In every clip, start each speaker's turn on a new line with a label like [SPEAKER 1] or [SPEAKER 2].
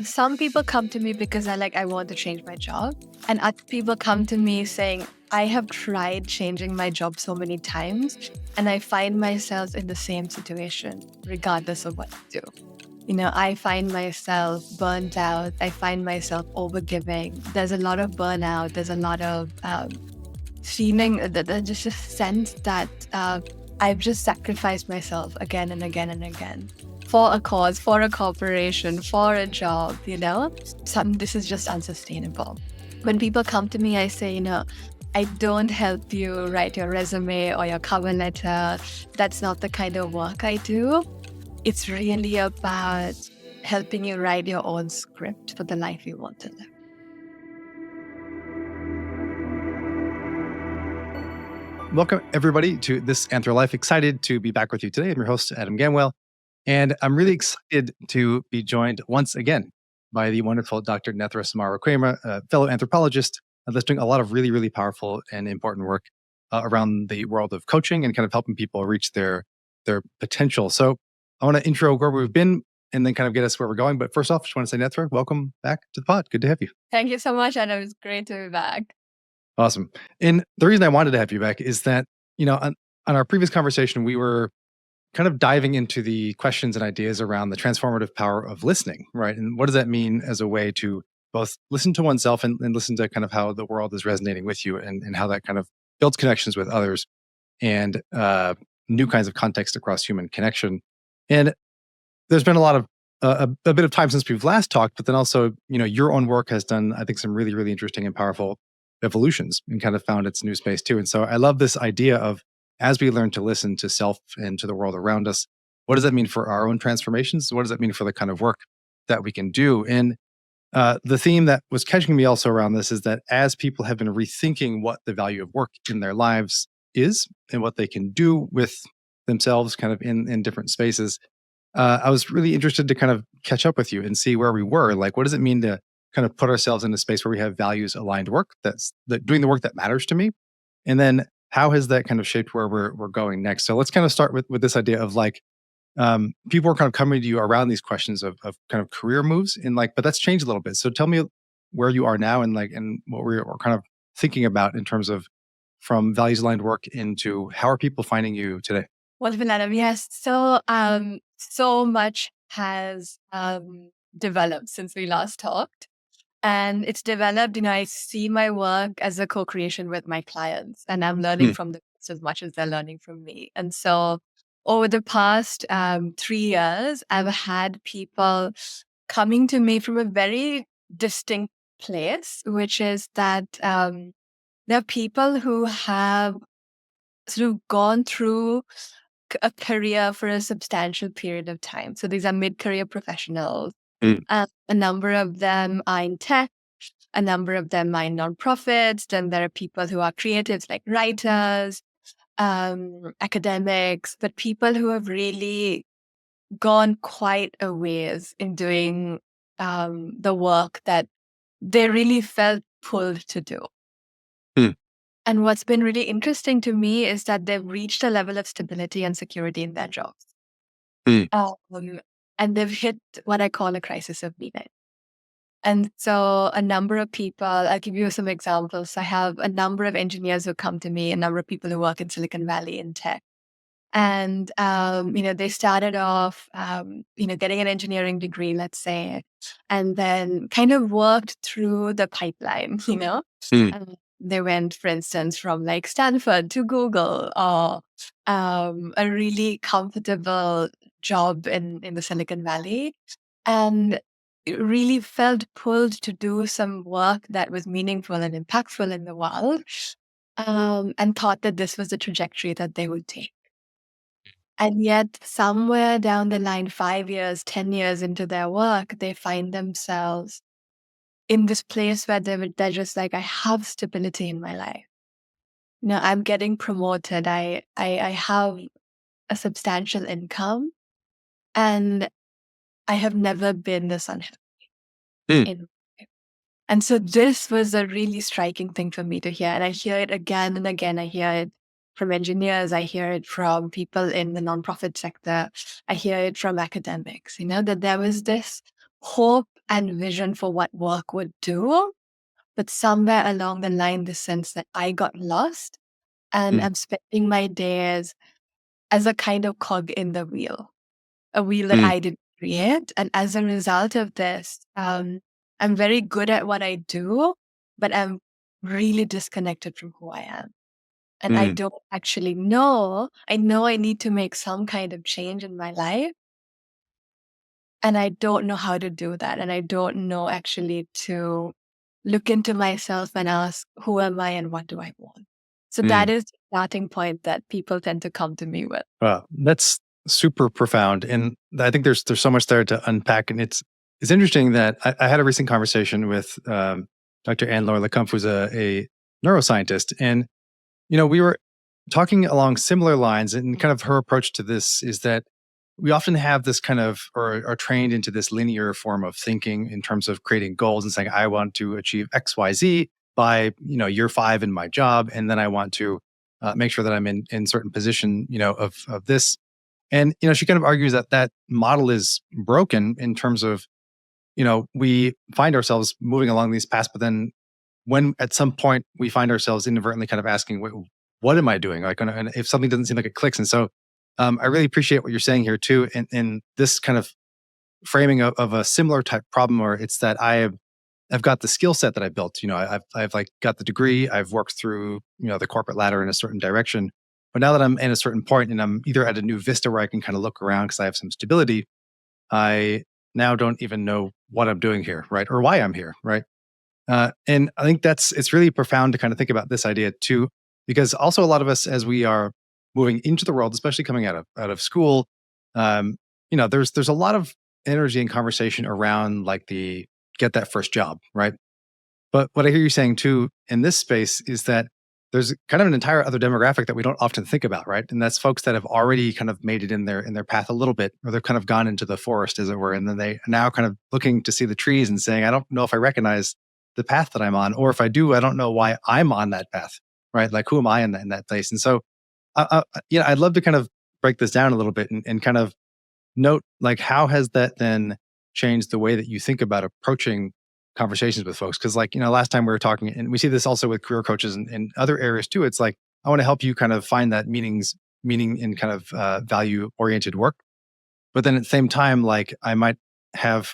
[SPEAKER 1] Some people come to me because I want to change my job. And other people come to me saying, I have tried changing my job so many times and I find myself in the same situation, regardless of what I do. I find myself burnt out. I find myself overgiving. There's a lot of burnout. There's a lot of feeling, just a sense that I've just sacrificed myself again and again and again for a cause, for a corporation, for a job, this is just unsustainable. When people come to me, I say, I don't help you write your resume or your cover letter. That's not the kind of work I do. It's really about helping you write your own script for the life you want to live.
[SPEAKER 2] Welcome, everybody, to This Anthro Life. Excited to be back with you today. I'm your host, Adam Gamwell. And I'm really excited to be joined once again by the wonderful Dr. Nethra Samarawickrema, a fellow anthropologist that's doing a lot of really, really powerful and important work around the world of coaching and kind of helping people reach their potential. So I want to intro where we've been and then kind of get us where we're going. But first off, I just want to say, Nethra, welcome back to the pod. Good to have you.
[SPEAKER 1] Thank you so much, Adam. It's great to be back.
[SPEAKER 2] Awesome. And the reason I wanted to have you back is that, on our previous conversation, we were kind of diving into the questions and ideas around the transformative power of listening, right? And what does that mean as a way to both listen to oneself and listen to kind of how the world is resonating with you and how that kind of builds connections with others and new kinds of context across human connection. And there's been a lot of a bit of time since we've last talked, but then also, your own work has done, I think, some really, really interesting and powerful evolutions and kind of found its new space too. And so I love this idea of, as we learn to listen to self and to the world around us, what does that mean for our own transformations? What does that mean for the kind of work that we can do? And the theme that was catching me also around this is that as people have been rethinking what the value of work in their lives is and what they can do with themselves kind of in different spaces, I was really interested to kind of catch up with you and see where we were. Like, what does it mean to kind of put ourselves in a space where we have values aligned work that's doing the work that matters to me? And then how has that kind of shaped where we're going next? So let's kind of start with this idea of like, people are kind of coming to you around these questions of kind of career moves and like, but that's changed a little bit. So tell me where you are now and what we're kind of thinking about in terms of from values aligned work into how are people finding you today?
[SPEAKER 1] Well, Adam, yes. So much has developed since we last talked. And it's developed, I see my work as a co-creation with my clients, and I'm learning from them as much as they're learning from me. And so over the past 3 years, I've had people coming to me from a very distinct place, which is that there are people who have sort of gone through a career for a substantial period of time. So these are mid-career professionals. A number of them are in tech. A number of them are in nonprofits. Then there are people who are creatives like writers, academics, but people who have really gone quite a ways in doing the work that they really felt pulled to do. And what's been really interesting to me is that they've reached a level of stability and security in their jobs. And they've hit what I call a crisis of meaning. And so a number of people, I'll give you some examples. I have a number of engineers who come to me, a number of people who work in Silicon Valley in tech. And, they started off, getting an engineering degree, let's say, and then kind of worked through the pipeline, They went, for instance, from like Stanford to Google or a really comfortable job in the Silicon Valley. And really felt pulled to do some work that was meaningful and impactful in the world, and thought that this was the trajectory that they would take. And yet somewhere down the line, 5 years, 10 years into their work, they find themselves in this place where they're just like, I have stability in my life. I'm getting promoted. I have a substantial income, and I have never been this unhappy in my life. And so this was a really striking thing for me to hear. And I hear it again and again. I hear it from engineers. I hear it from people in the nonprofit sector. I hear it from academics, that there was this hope and vision for what work would do. But somewhere along the line, the sense that I got lost and
[SPEAKER 2] Mm,
[SPEAKER 1] I'm spending my days as a kind of cog in the wheel, a wheel that
[SPEAKER 2] mm,
[SPEAKER 1] I didn't create. And as a result of this, I'm very good at what I do, but I'm really disconnected from who I am. And I
[SPEAKER 2] mm,
[SPEAKER 1] don't actually know. I know I need to make some kind of change in my life. And I don't know how to do that. And I don't know actually to look into myself and ask, who am I and what do I want? So that
[SPEAKER 2] mm.
[SPEAKER 1] is the starting point that people tend to come to me with.
[SPEAKER 2] Wow, that's super profound, and I think there's so much there to unpack. And it's interesting that I had a recent conversation with Dr. Anne-Laure Lecomte, who's a neuroscientist, and we were talking along similar lines. And kind of her approach to this is that we often have this kind of, or are trained into this linear form of thinking in terms of creating goals and saying, I want to achieve X, Y, Z by year 5 in my job, and then I want to make sure that I'm in certain position of this. And she kind of argues that that model is broken in terms of we find ourselves moving along these paths, but then when at some point we find ourselves inadvertently kind of asking, "Wait, what am I doing?" Like, and if something doesn't seem like it clicks. And so, I really appreciate what you're saying here too, in this kind of framing of a similar type problem, where it's that I've got the skill set that I built. I've like got the degree. I've worked through the corporate ladder in a certain direction. But now that I'm in a certain point and I'm either at a new vista where I can kind of look around because I have some stability, I now don't even know what I'm doing here, right, or why I'm here, right. And I think it's really profound to kind of think about this idea too, because also a lot of us, as we are moving into the world, especially coming out of school, there's a lot of energy and conversation around like the get that first job, right? But what I hear you saying too in this space is that there's kind of an entire other demographic that we don't often think about, right? And that's folks that have already kind of made it in their path a little bit, or they've kind of gone into the forest, as it were, and then they are now kind of looking to see the trees and saying, I don't know if I recognize the path that I'm on, or if I do, I don't know why I'm on that path, right? Like, who am I in that place? And so, I'd love to kind of break this down a little bit and kind of note, like, how has that then changed the way that you think about approaching conversations with folks? Because, like, last time we were talking, and we see this also with career coaches and other areas too. It's like, I want to help you kind of find that meaning in kind of value oriented work. But then at the same time, like, I might have,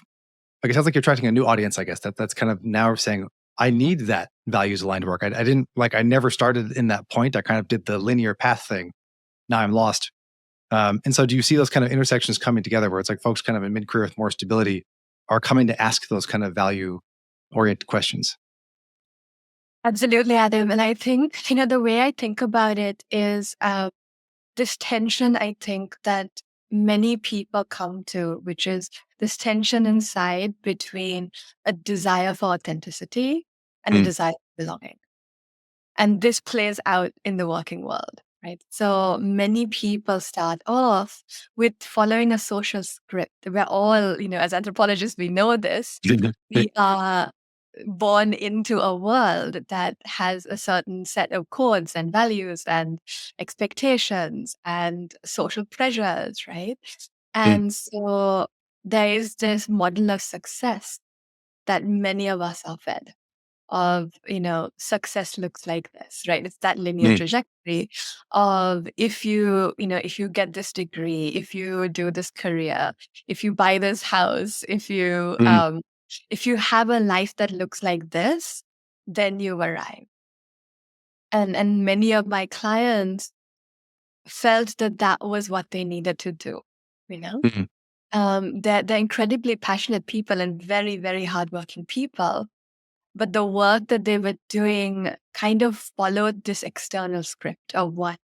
[SPEAKER 2] like, it sounds like you're attracting a new audience, I guess, that's kind of now saying, I need that values aligned work. I didn't, like, I never started in that point. I kind of did the linear path thing. Now I'm lost. And so, do you see those kind of intersections coming together, where it's like folks kind of in mid career with more stability are coming to ask those kind of value oriented questions?
[SPEAKER 1] Absolutely, Adam. And I think, the way I think about it is this tension, I think, that many people come to, which is this tension inside between a desire for authenticity and a
[SPEAKER 2] Mm,
[SPEAKER 1] desire for belonging. And this plays out in the working world, right? So many people start off with following a social script. We're all, as anthropologists, we know this. We are born into a world that has a certain set of codes and values and expectations and social pressures, right?
[SPEAKER 2] mm,
[SPEAKER 1] And so there is this model of success that many of us are fed of, success looks like this, right? It's that linear
[SPEAKER 2] mm,
[SPEAKER 1] trajectory of, if you get this degree, if you do this career, if you buy this house,
[SPEAKER 2] mm,
[SPEAKER 1] if you have a life that looks like this, then you arrive. And many of my clients felt that that was what they needed to do, you know?
[SPEAKER 2] mm,
[SPEAKER 1] They're incredibly passionate people and very, very hardworking people. But the work that they were doing kind of followed this external script of what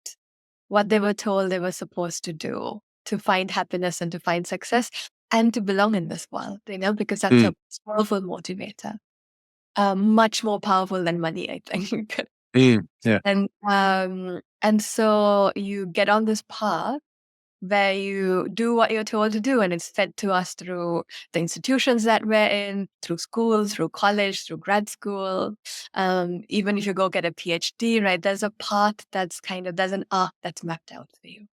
[SPEAKER 1] they were told they were supposed to do to find happiness and to find success and to belong in this world, because that's
[SPEAKER 2] mm,
[SPEAKER 1] a powerful motivator, much more powerful than money, I think.
[SPEAKER 2] mm. Yeah.
[SPEAKER 1] And so you get on this path where you do what you're told to do, and it's fed to us through the institutions that we're in, through school, through college, through grad school. Even if you go get a PhD, right, there's a path there's an arc that's mapped out for you.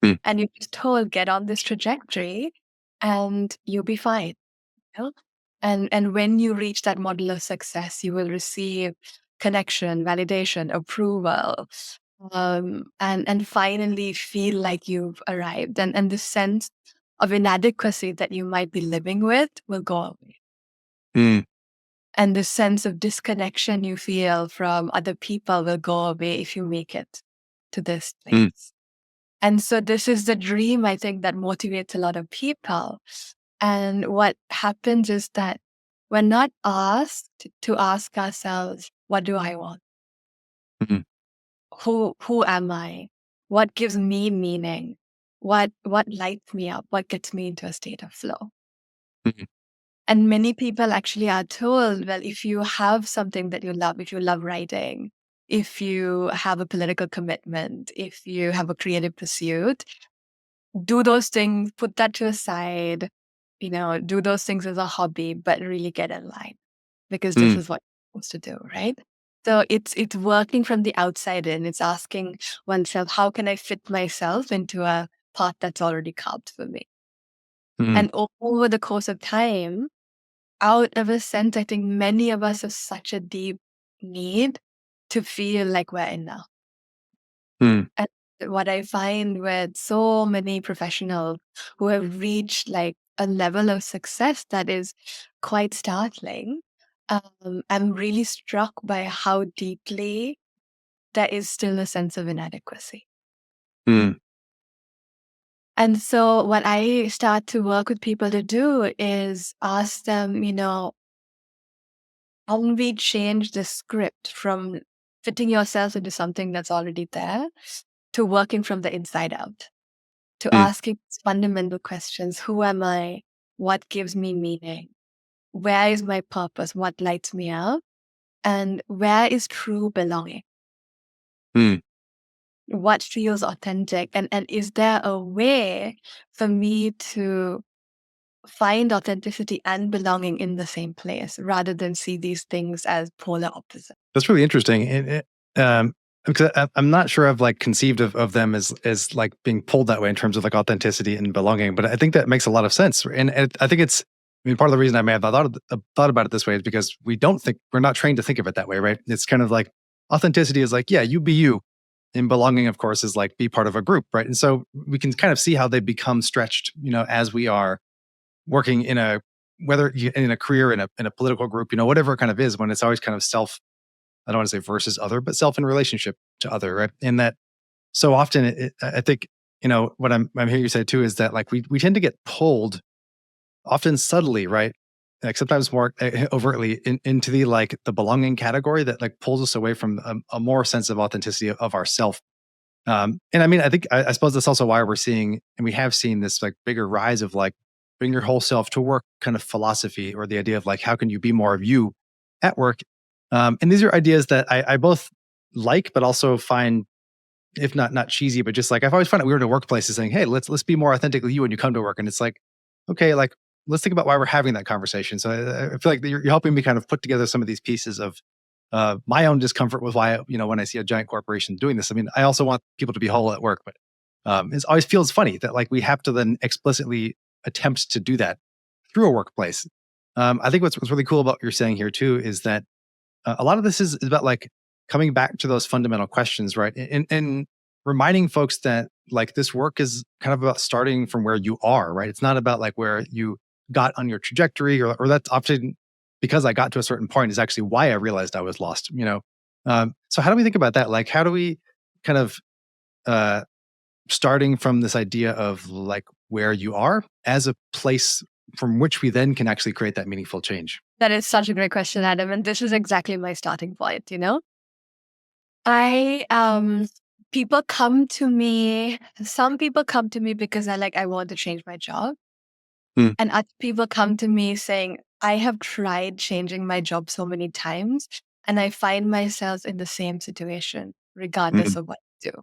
[SPEAKER 2] Mm,
[SPEAKER 1] And you're just told, get on this trajectory and you'll be fine. You know? And when you reach that model of success, you will receive connection, validation, approval, and finally feel like you've arrived. And the sense of inadequacy that you might be living with will go away.
[SPEAKER 2] Mm,
[SPEAKER 1] And the sense of disconnection you feel from other people will go away if you make it to this
[SPEAKER 2] mm,
[SPEAKER 1] place. And so this is the dream, I think, that motivates a lot of people. And what happens is that we're not asked to ask ourselves, what do I want?
[SPEAKER 2] mm,
[SPEAKER 1] Who am I? What gives me meaning? What lights me up? What gets me into a state of flow?
[SPEAKER 2] mm,
[SPEAKER 1] And many people actually are told, well, if you have something that you love, if you love writing, if you have a political commitment, if you have a creative pursuit, do those things, put that to a side, do those things as a hobby, but really get in line because this
[SPEAKER 2] mm,
[SPEAKER 1] is what you're supposed to do, right? So it's working from the outside in. It's asking oneself, how can I fit myself into a path that's already carved for me?
[SPEAKER 2] mm,
[SPEAKER 1] And over the course of time, out of a sense, I think many of us have such a deep need to feel like we're enough.
[SPEAKER 2] mm,
[SPEAKER 1] And what I find with so many professionals who have reached like a level of success that is quite startling, I'm really struck by how deeply there is still a sense of inadequacy.
[SPEAKER 2] mm,
[SPEAKER 1] And so, what I start to work with people to do is ask them, how can we change the script from fitting yourself into something that's already there to working from the inside out? To
[SPEAKER 2] mm,
[SPEAKER 1] asking fundamental questions. Who am I? What gives me meaning? Where is my purpose? What lights me up? And where is true belonging?
[SPEAKER 2] mm,
[SPEAKER 1] What feels authentic? And is there a way for me to find authenticity and belonging in the same place rather than see these things as polar opposites?
[SPEAKER 2] That's really interesting. Because I'm not sure I've like conceived of them as like being pulled that way in terms of like authenticity and belonging, but I think that makes a lot of sense. And I think it's, I mean, part of the reason I may have thought about it this way is because we're not trained to think of it that way, right? It's kind of like authenticity is like, yeah, you be you. And belonging, of course, is like be part of a group, right? And so we can kind of see how they become stretched, as we are working in a career, in a political group, whatever it kind of is, when it's always kind of self, I don't want to say versus other, but self in relationship to other, right? And that so often, I think, what I'm hearing you say too is that like we tend to get pulled, often subtly, right? Like sometimes more overtly into the like the belonging category that like pulls us away from a more sense of authenticity of ourself. And I mean, I suppose that's also why we're seeing, and we have seen this like bigger rise of like bring your whole self to work kind of philosophy, or the idea of like how can you be more of you at work. And these are ideas that I both like, but also find, if not cheesy, but just like I've always found it weird in workplaces saying, "Hey, let's be more authentically you when you come to work." And it's like, okay, like let's think about why we're having that conversation. So I feel like you're helping me kind of put together some of these pieces of my own discomfort with why, when I see a giant corporation doing this. I mean, I also want people to be whole at work, but it always feels funny that like we have to then explicitly attempt to do that through a workplace. I think what's really cool about what you're saying here too is that a lot of this is about like coming back to those fundamental questions, right? And reminding folks that like this work is kind of about starting from where you are, right? It's not about like where you got on your trajectory, or that's often because I got to a certain point is actually why I realized I was lost. So how do we think about that? Like, how do we kind of uh, starting from this idea of like where you are as a place from which we then can actually create that meaningful change?
[SPEAKER 1] That is such a great question, Adam. And this is exactly my starting point. I people come to me, some people come to me because I want to change my job.
[SPEAKER 2] Mm,
[SPEAKER 1] And other people come to me saying, I have tried changing my job so many times and I find myself in the same situation, regardless
[SPEAKER 2] mm,
[SPEAKER 1] of what I do.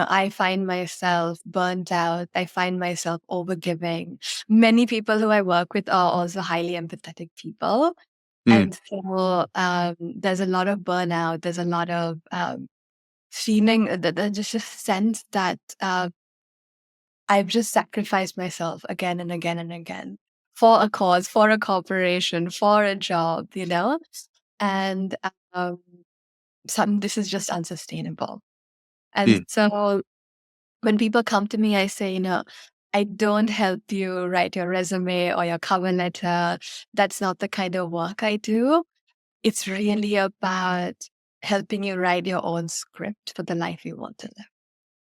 [SPEAKER 1] I find myself burnt out. I find myself overgiving. Many people who I work with are also highly empathetic people.
[SPEAKER 2] mm,
[SPEAKER 1] And so there's a lot of burnout. There's a lot of feeling, there's just a sense that I've just sacrificed myself again and again and again. for a cause, for a corporation, for a job, and this is just unsustainable. And
[SPEAKER 2] Mm.
[SPEAKER 1] so when people come to me, I say, I don't help you write your resume or your cover letter. That's not the kind of work I do. It's really about helping you write your own script for the life you want to live.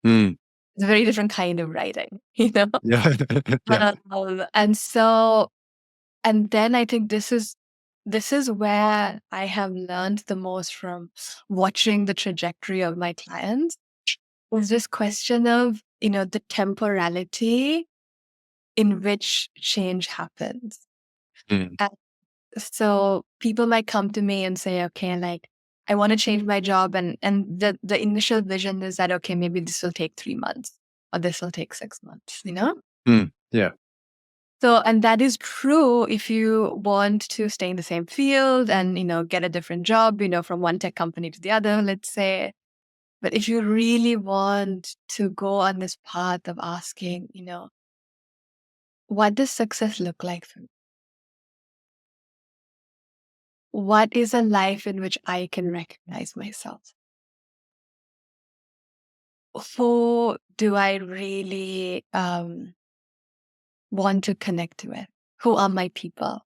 [SPEAKER 2] Mm.
[SPEAKER 1] It's a very different kind of writing,
[SPEAKER 2] Yeah. Yeah.
[SPEAKER 1] And so, and then I think this is where I have learned the most from watching the trajectory of my clients, is this question of, the temporality in which change happens.
[SPEAKER 2] Mm.
[SPEAKER 1] And so people might come to me and say, okay, like, I want to change my job. And the initial vision is that, okay, maybe this will take 3 months or this will take 6 months.
[SPEAKER 2] Mm. Yeah.
[SPEAKER 1] So, and that is true if you want to stay in the same field and, get a different job, from one tech company to the other, let's say. But if you really want to go on this path of asking, what does success look like for me? What is a life in which I can recognize myself? Who do I really want to connect with? Who are my people?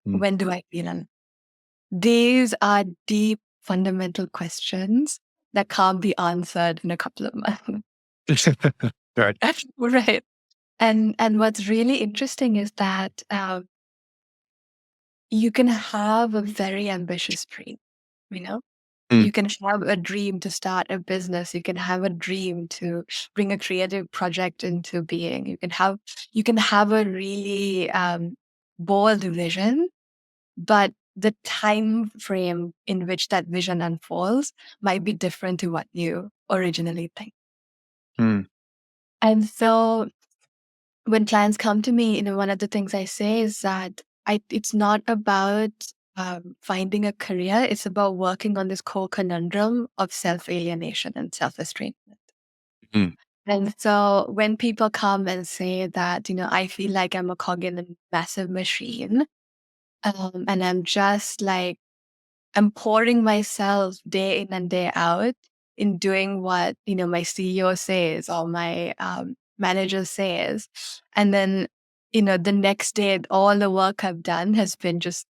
[SPEAKER 2] Mm.
[SPEAKER 1] When do I feel alone? These are deep, fundamental questions that can't be answered in a couple of months.
[SPEAKER 2] Right.
[SPEAKER 1] Right. And what's really interesting is that you can have a very ambitious dream, you know?
[SPEAKER 2] Mm.
[SPEAKER 1] You can have a dream to start a business. You can have a dream to bring a creative project into being. You can have a really bold vision, but the time frame in which that vision unfolds might be different to what you originally think.
[SPEAKER 2] Mm.
[SPEAKER 1] And so when clients come to me, one of the things I say is that it's not about finding a career. It's about working on this core conundrum of self-alienation and self-estrangement.
[SPEAKER 2] Mm.
[SPEAKER 1] And so when people come and say that, I feel like I'm a cog in a massive machine, and I'm just like, I'm pouring myself day in and day out in doing what, my CEO says or my manager says. And then, the next day, all the work I've done has been just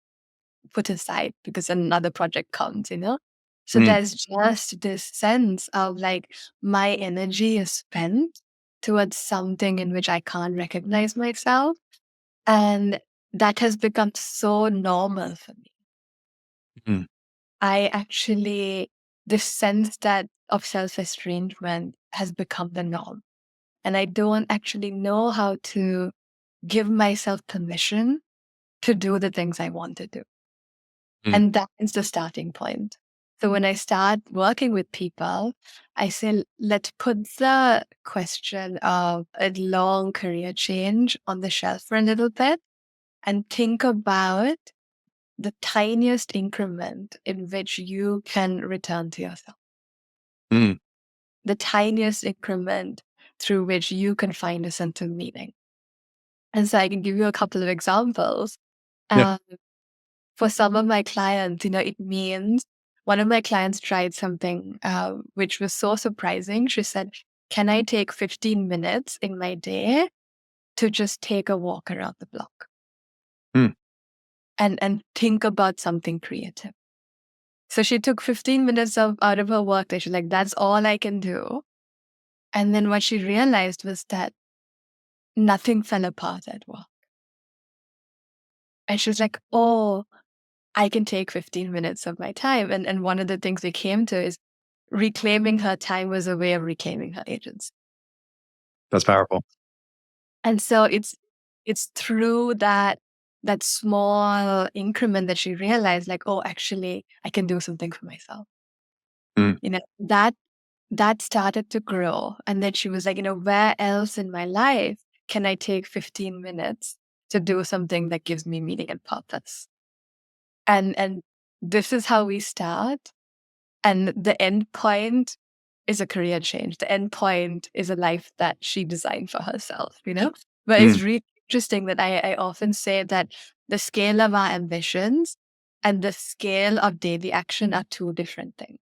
[SPEAKER 1] put aside because another project comes. So
[SPEAKER 2] Mm.
[SPEAKER 1] there's just this sense of like my energy is spent towards something in which I can't recognize myself. And that has become so normal for me.
[SPEAKER 2] Mm.
[SPEAKER 1] I actually, this sense that of self-estrangement has become the norm. And I don't actually know how to give myself permission to do the things I want to do.
[SPEAKER 2] Mm.
[SPEAKER 1] And that is the starting point. So when I start working with people, I say, let's put the question of a long career change on the shelf for a little bit and think about the tiniest increment in which you can return to yourself,
[SPEAKER 2] Mm.
[SPEAKER 1] the tiniest increment through which you can find a sense of meaning. And so I can give you a couple of examples.
[SPEAKER 2] Yeah.
[SPEAKER 1] Uh, for some of my clients, it means one of my clients tried something which was so surprising. She said, can I take 15 minutes in my day to just take a walk around the block
[SPEAKER 2] Mm.
[SPEAKER 1] and think about something creative? So she took 15 minutes out of her workday. She's like, that's all I can do. And then what she realized was that nothing fell apart at work. And she was like, oh, I can take 15 minutes of my time. And one of the things we came to is reclaiming her time was a way of reclaiming her agency.
[SPEAKER 2] That's powerful.
[SPEAKER 1] And so it's through that small increment that she realized, like, oh, actually, I can do something for myself.
[SPEAKER 2] Mm.
[SPEAKER 1] That started to grow. And then she was like, where else in my life can I take 15 minutes to do something that gives me meaning and purpose? And this is how we start. And the end point is a career change. The end point is a life that she designed for herself. But it's
[SPEAKER 2] Mm.
[SPEAKER 1] really interesting that I often say that the scale of our ambitions and the scale of daily action are two different things.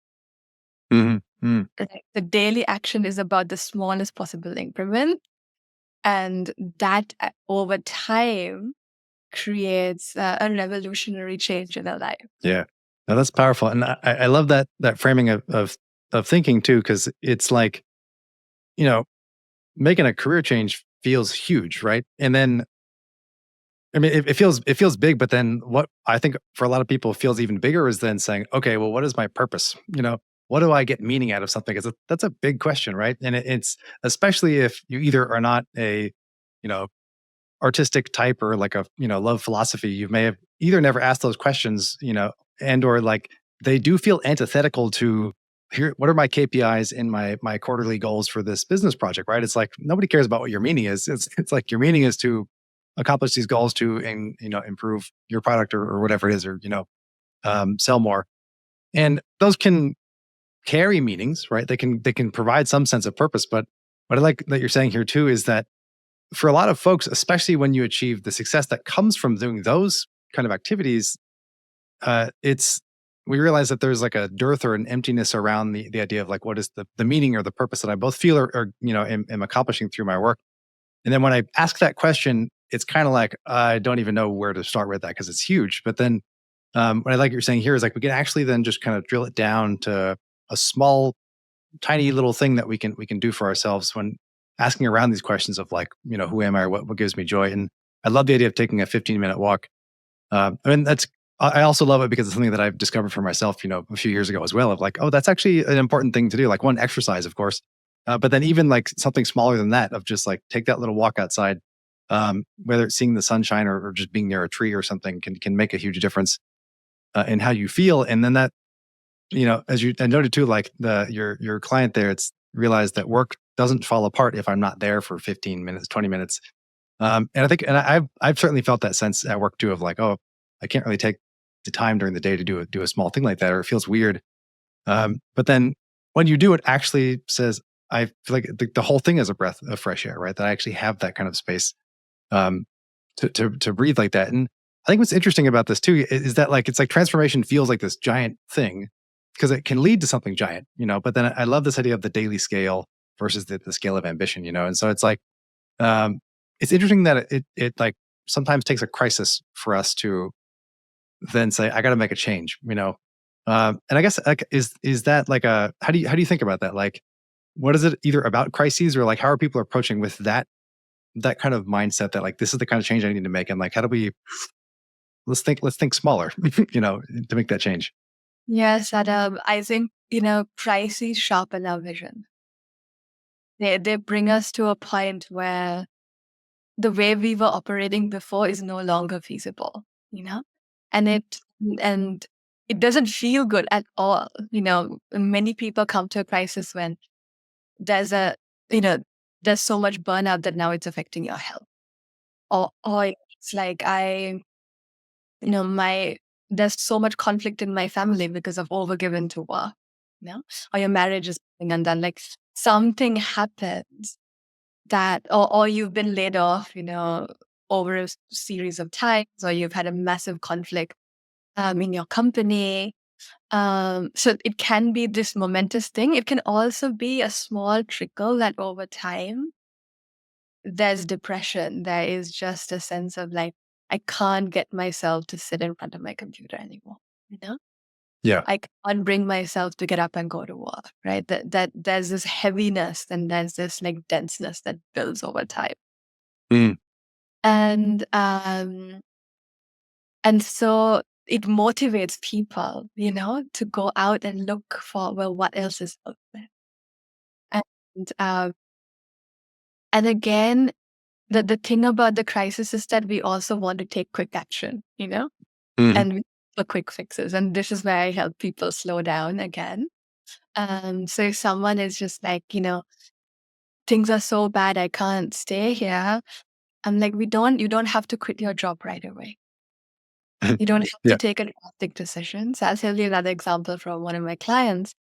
[SPEAKER 2] Mhm. Mm.
[SPEAKER 1] Right? The daily action is about the smallest possible increment, and that over time creates a revolutionary change in our life.
[SPEAKER 2] Yeah. No, that's powerful. And I love that framing of thinking too, because it's like, you know, making a career change feels huge, right? And then I mean, it feels big, but then what I think for a lot of people feels even bigger is then saying, okay, well, what is my purpose? What do I get meaning out of something? That's a big question, right? And it's especially if you either are not a, you know, artistic type or like a, love philosophy, you may have either never asked those questions, and or like they do feel antithetical to here, what are my KPIs in my quarterly goals for this business project, right? It's like nobody cares about what your meaning is. It's like your meaning is to accomplish these goals to and improve your product or whatever it is, or sell more. And those can carry meanings, right? They can provide some sense of purpose. But what I like that you're saying here too is that for a lot of folks, especially when you achieve the success that comes from doing those kind of activities, it's we realize that there's like a dearth or an emptiness around the idea of like what is the meaning or the purpose that I both feel or am accomplishing through my work. And then when I ask that question, it's kind of like I don't even know where to start with that because it's huge. But then what I like you're saying here is like we can actually then just kind of drill it down to a small tiny little thing that we can do for ourselves when asking around these questions of like, who am I or what gives me joy. And I love the idea of taking a 15-minute walk. I mean, I also love it because it's something that I've discovered for myself, a few years ago as well, of like, oh, that's actually an important thing to do. Like one, exercise, of course. But then even like something smaller than that of just like take that little walk outside, whether it's seeing the sunshine or just being near a tree or something can make a huge difference in how you feel. And then that, as you I noted too, like your client there, it's realized that work doesn't fall apart if I'm not there for 15 minutes, 20 minutes. And I think, and I've certainly felt that sense at work too of like, oh, I can't really take the time during the day to do a small thing like that, or it feels weird. But then when you do, it actually says, I feel like the whole thing is a breath of fresh air, right? That I actually have that kind of space um, to breathe like that. And I think what's interesting about this too is that like it's like transformation feels like this giant thing because it can lead to something giant, But then I love this idea of the daily scale versus the scale of ambition, And so it's like um, it's interesting that it like sometimes takes a crisis for us to then say, I got to make a change. And I guess like is that like a how do you think about that? Like, what is it either about crises or like how are people approaching with that kind of mindset that like this is the kind of change I need to make, and like how do we let's think smaller, to make that change.
[SPEAKER 1] Yes, Adam. I think, crises sharpen our vision. They bring us to a point where the way we were operating before is no longer feasible, you know? And and it doesn't feel good at all. Many people come to a crisis when there's a you know, there's so much burnout that now it's affecting your health. Or it's like my there's so much conflict in my family because I've overgiven to work, or your marriage is going undone. Like something happens or you've been laid off, over a series of times, or you've had a massive conflict in your company. So it can be this momentous thing. It can also be a small trickle that over time there's depression. There is just a sense of like, I can't get myself to sit in front of my computer anymore. You know,
[SPEAKER 2] Yeah.
[SPEAKER 1] I can't bring myself to get up and go to work. Right. That there's this heaviness and there's this like denseness that builds over time.
[SPEAKER 2] Mm.
[SPEAKER 1] And so it motivates people, to go out and look for, well, what else is out there. And again, the thing about the crisis is that we also want to take quick action,
[SPEAKER 2] Mhm.
[SPEAKER 1] and we for quick fixes. And this is where I help people slow down again. So if someone is just like, things are so bad, I can't stay here. I'm like, you don't have to quit your job right away. You don't have to
[SPEAKER 2] Yeah.
[SPEAKER 1] take a drastic decision. So I'll tell you another example from one of my clients.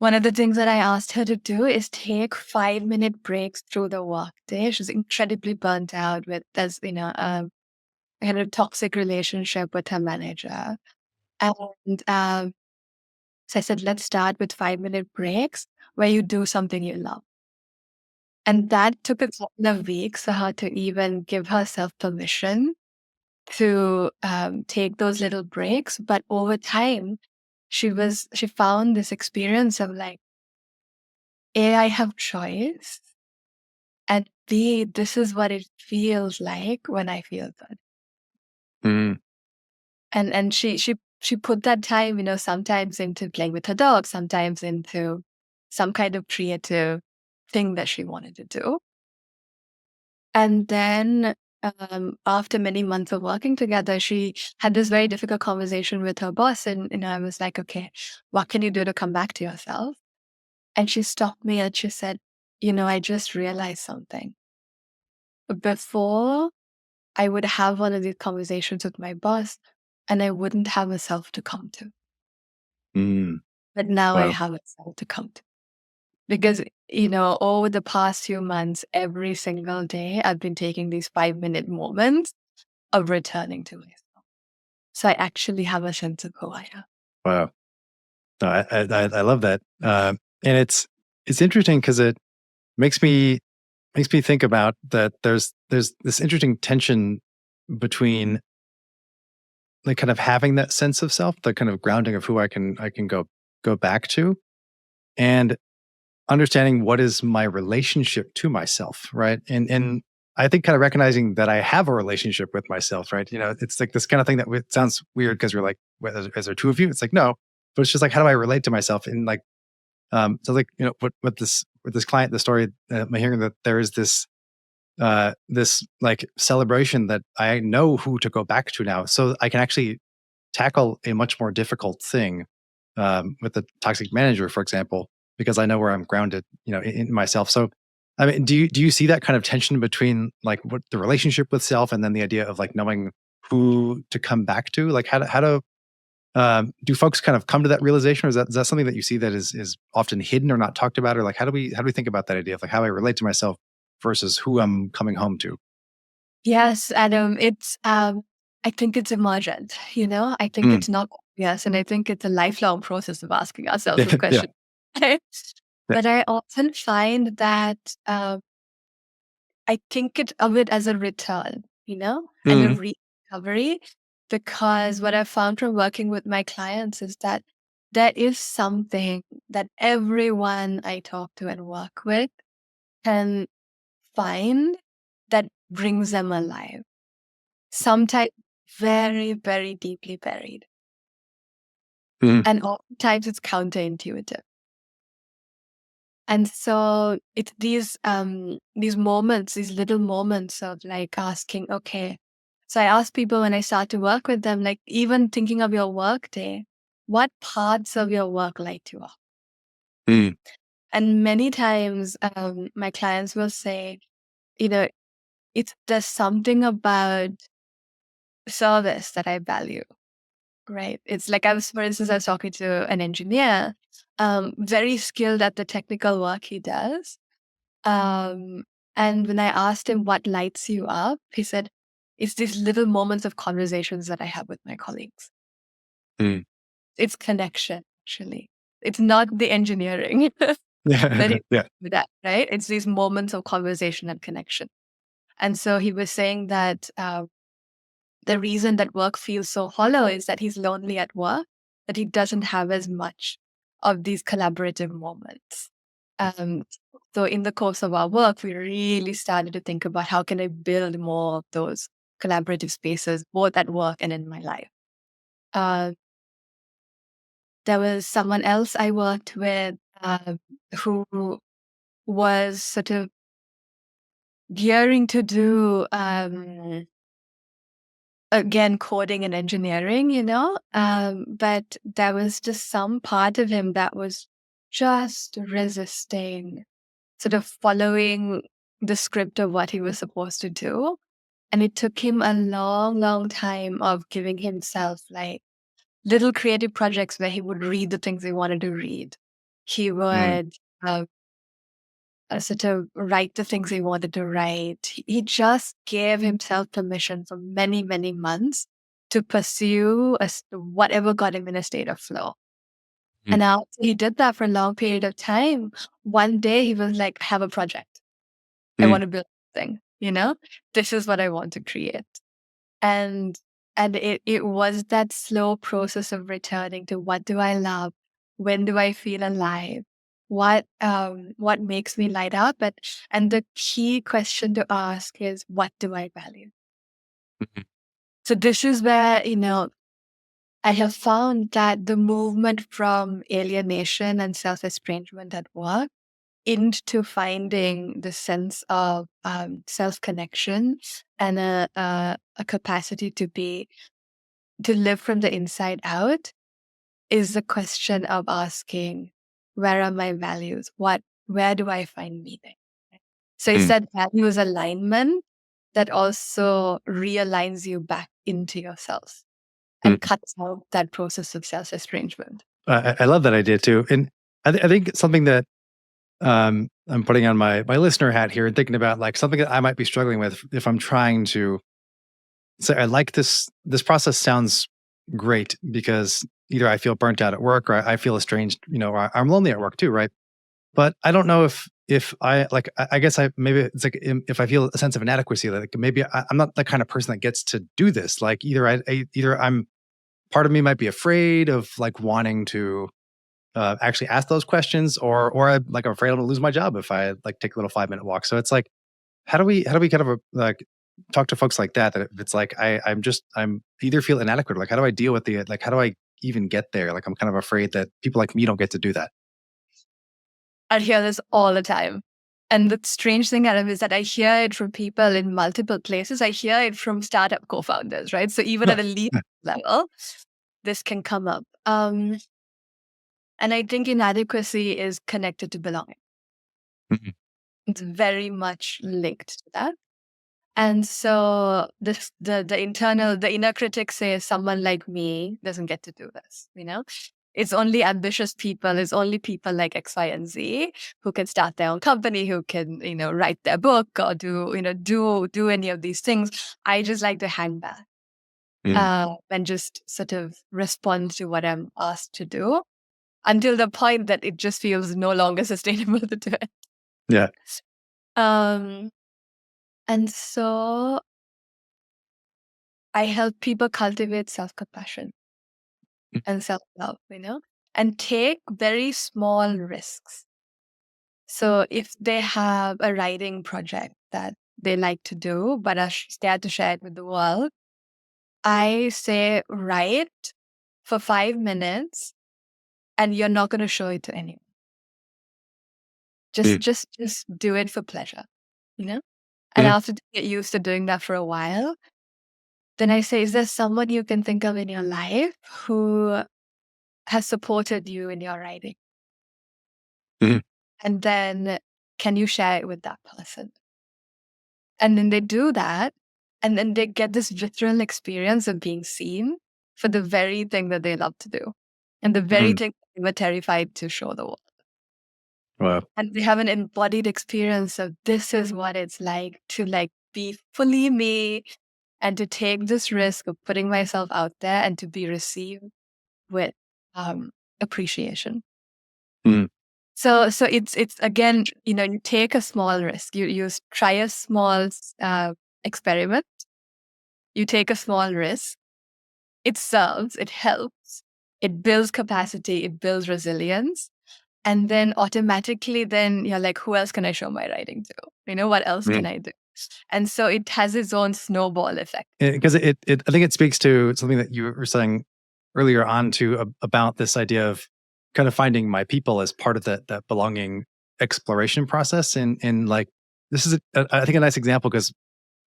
[SPEAKER 1] one of the things that I asked her to do is take 5-minute breaks through the workday. She's incredibly burnt out with, as had a toxic relationship with her manager. And so I said, let's start with 5-minute breaks where you do something you love. And that took a couple of weeks for her to even give herself permission to take those little breaks. But over time, she found this experience of like, A, I have choice, and B, this is what it feels like when I feel good.
[SPEAKER 2] Mm.
[SPEAKER 1] And she put that time, sometimes into playing with her dog, sometimes into some kind of creative thing that she wanted to do. And then after many months of working together, she had this very difficult conversation with her boss. And I was like, okay, what can you do to come back to yourself? And she stopped me and she said, I just realized something. Before, I would have one of these conversations with my boss and I wouldn't have a self to come to.
[SPEAKER 2] Mm.
[SPEAKER 1] But now I
[SPEAKER 2] Wow.
[SPEAKER 1] have a self to come to. Because, over the past few months, every single day, I've been taking these 5-minute moments of returning to myself. So I actually have a sense of who I am.
[SPEAKER 2] Wow. No, I love that. And it's interesting because it makes me think about that there's this interesting tension between like kind of having that sense of self, the kind of grounding of who I can go back to, and understanding what is my relationship to myself, right? And I think kind of recognizing that I have a relationship with myself, right? It's like this kind of thing that sounds weird because we're like, well, is there two of you? It's like no, but it's just like how do I relate to myself? And like, so like what this with this client, the story, I'm hearing that there is this like celebration that I know who to go back to now, so I can actually tackle a much more difficult thing with the toxic manager, for example, because I know where I'm grounded, in myself. So, I mean, do you see that kind of tension between like what the relationship with self and then the idea of like knowing who to come back to? Like, how do folks kind of come to that realization, or is that something that you see that is often hidden or not talked about, or like how do we think about that idea of like how I relate to myself versus who I'm coming home to?
[SPEAKER 1] Yes, Adam, I think it's emergent, I think
[SPEAKER 2] Mm.
[SPEAKER 1] it's not obvious. And I think it's a lifelong process of asking ourselves this
[SPEAKER 2] Yeah.
[SPEAKER 1] question.
[SPEAKER 2] Yeah.
[SPEAKER 1] But I often find that I think of it as a return, and a
[SPEAKER 2] Mm.
[SPEAKER 1] recovery, because what I found from working with my clients is that there is something that everyone I talk to and work with can find that brings them alive. Sometimes very, very deeply buried.
[SPEAKER 2] Mm.
[SPEAKER 1] And oftentimes it's counterintuitive. And so it's these moments, these little moments of like asking, okay. So I ask people when I start to work with them, like even thinking of your work day, what parts of your work light you up?
[SPEAKER 2] Mm.
[SPEAKER 1] And many times my clients will say, you know, there's something about service that I value, right? It's like for instance, I was talking to an engineer, very skilled at the technical work he does. Um, and when I asked him what lights you up, he said, it's these little moments of conversations that I have with my colleagues.
[SPEAKER 2] Mm.
[SPEAKER 1] It's connection, actually. It's not the engineering that
[SPEAKER 2] Yeah.
[SPEAKER 1] he
[SPEAKER 2] Yeah.
[SPEAKER 1] with that, right? It's these moments of conversation and connection. And so he was saying that the reason that work feels so hollow is that he's lonely at work, that he doesn't have as much of these collaborative moments. Um, so in the course of our work, we really started to think about how can I build more of those collaborative spaces, both at work and in my life. Uh, there was someone else I worked with who was sort of gearing to do again, coding and engineering, but there was just some part of him that was just resisting, sort of following the script of what he was supposed to do. And it took him a long, long time of giving himself like little creative projects where he would read the things he wanted to read. He
[SPEAKER 2] Mm,
[SPEAKER 1] would sort of write the things he wanted to write. He just gave himself permission for many, many months to pursue whatever got him in a state of flow.
[SPEAKER 2] mm,
[SPEAKER 1] And after he did that for a long period of time, one day he was like, I have a project. I
[SPEAKER 2] mm,
[SPEAKER 1] want to build something, this is what I want to create. And it was that slow process of returning to what do I love? When do I feel alive? What makes me light up? And the key question to ask is, what do I value?
[SPEAKER 2] mhm,
[SPEAKER 1] So this is where, I have found that the movement from alienation and self-estrangement at work into finding the sense of self-connection and a capacity to live from the inside out is the question of asking, where are my values? Where do I find meaning? So it's
[SPEAKER 2] mm,
[SPEAKER 1] that values alignment that also realigns you back into yourself and
[SPEAKER 2] mm.
[SPEAKER 1] cuts out that process of self-estrangement.
[SPEAKER 2] I love that idea too, and I think something that I'm putting on my listener hat here and thinking about like something that I might be struggling with if I'm trying to say I like this process sounds great because either I feel burnt out at work or I feel estranged, or I'm lonely at work too, right? But I don't know if I like I guess I maybe it's like if I feel a sense of inadequacy, like maybe I'm not the kind of person that gets to do this. Like either I'm part of me might be afraid of like wanting to actually ask those questions, or I'm afraid I'm gonna lose my job if I like take a little 5 minute walk. So it's like, how do we kind of like talk to folks like that? That if it's like I'm either feel inadequate, or like how do I deal with the like how do I even get there? Like I'm kind of afraid that people like me don't get to do that.
[SPEAKER 1] I hear this all the time. And the strange thing, Adam, is that I hear it from people in multiple places. I hear it from startup co-founders, right? So even at a lead level, this can come up. And I think inadequacy is connected to belonging.
[SPEAKER 2] Mhm,
[SPEAKER 1] It's very much linked to that. And so the inner critic says someone like me doesn't get to do this. It's only ambitious people, it's only people like X, Y, and Z who can start their own company, who can, write their book or do any of these things. I just like to hang back
[SPEAKER 2] mm,
[SPEAKER 1] and just sort of respond to what I'm asked to do until the point that it just feels no longer sustainable to do it.
[SPEAKER 2] yeah.
[SPEAKER 1] Um, and so I help people cultivate self-compassion
[SPEAKER 2] Mm,
[SPEAKER 1] and self-love, and take very small risks. So if they have a writing project that they like to do, but are scared to share it with the world, I say, write for 5 minutes and you're not going to show it to anyone. Just,
[SPEAKER 2] mm,
[SPEAKER 1] just, just do it for pleasure, you know? And
[SPEAKER 2] mhm,
[SPEAKER 1] after you get used to doing that for a while, then I say, is there someone you can think of in your life who has supported you in your writing?
[SPEAKER 2] mhm,
[SPEAKER 1] And then can you share it with that person? And then they do that. And then they get this visceral experience of being seen for the very thing that they love to do and the very
[SPEAKER 2] mhm.
[SPEAKER 1] thing they were terrified to show the world.
[SPEAKER 2] Wow.
[SPEAKER 1] And they have an embodied experience of this is what it's like to be fully me and to take this risk of putting myself out there and to be received with appreciation.
[SPEAKER 2] Mm,
[SPEAKER 1] So it's again, you take a small risk. You try a small experiment. You take a small risk. It serves. It helps. It builds capacity. It builds resilience. And then automatically, then you're like, who else can I show my writing to? What else
[SPEAKER 2] mm.
[SPEAKER 1] can I do? And so it has its own snowball effect.
[SPEAKER 2] Because I think it speaks to something that you were saying earlier on to about this idea of kind of finding my people as part of that belonging exploration process. And like this is I think a nice example because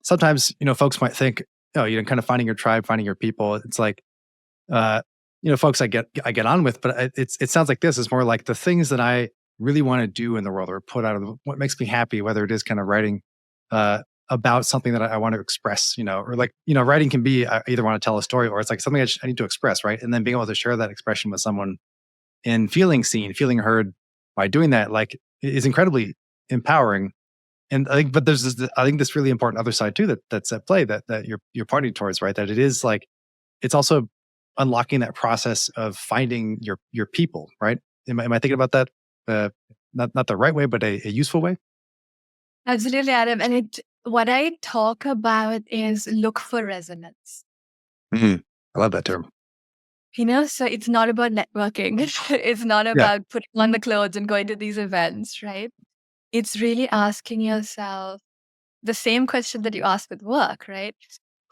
[SPEAKER 2] sometimes folks might think, oh, kind of finding your tribe, finding your people. It's like uh, folks I get on with, but it sounds like this is more like the things that I really want to do in the world or put out of what makes me happy, whether it is kind of writing uh, about something that I want to express, or like writing can be I either want to tell a story or it's like something I need to express, right? And then being able to share that expression with someone and feeling seen, feeling heard, by doing that, like, is incredibly empowering. And but there's this, I think this really important other side too that's at play that you're pointing towards, right? That it is like it's also unlocking that process of finding your people, right? Am I thinking about that? Uh, not the right way, but a useful way.
[SPEAKER 1] Absolutely, Adam. And what I talk about is look for resonance.
[SPEAKER 2] Mhm. I love that term.
[SPEAKER 1] So it's not about networking. It's not
[SPEAKER 2] Yeah.
[SPEAKER 1] about putting on the clothes and going to these events, right? It's really asking yourself the same question that you ask with work, right?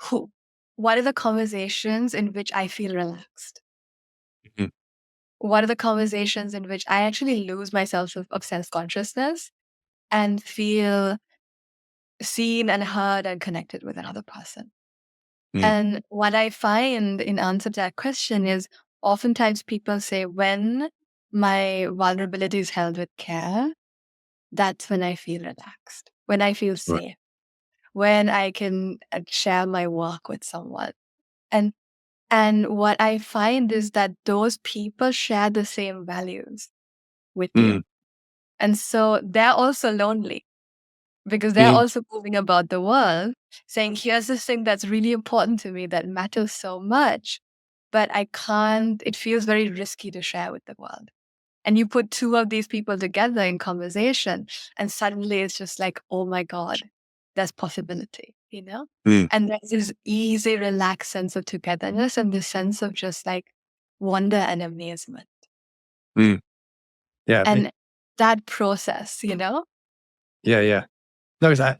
[SPEAKER 1] Who? What are the conversations in which I feel relaxed?
[SPEAKER 2] Mhm.
[SPEAKER 1] What are the conversations in which I actually lose myself of self-consciousness and feel seen and heard and connected with another person?
[SPEAKER 2] Mm.
[SPEAKER 1] And what I find in answer to that question is oftentimes people say, when my vulnerability is held with care, that's when I feel relaxed, when I feel
[SPEAKER 2] Right.
[SPEAKER 1] safe, when I can share my work with someone. And and what I find is that those people share the same values with you.
[SPEAKER 2] Mm.
[SPEAKER 1] And so they're also lonely because they're
[SPEAKER 2] Mhm.
[SPEAKER 1] also moving about the world saying, here's this thing that's really important to me that matters so much, but I can't, it feels very risky to share with the world. And you put two of these people together in conversation, and suddenly it's just like, oh my God, there's possibility.
[SPEAKER 2] Mm.
[SPEAKER 1] And there's this easy, relaxed sense of togetherness and this sense of just like wonder and amazement.
[SPEAKER 2] Mm. Yeah.
[SPEAKER 1] And that process.
[SPEAKER 2] Yeah. Yeah. No, 'cause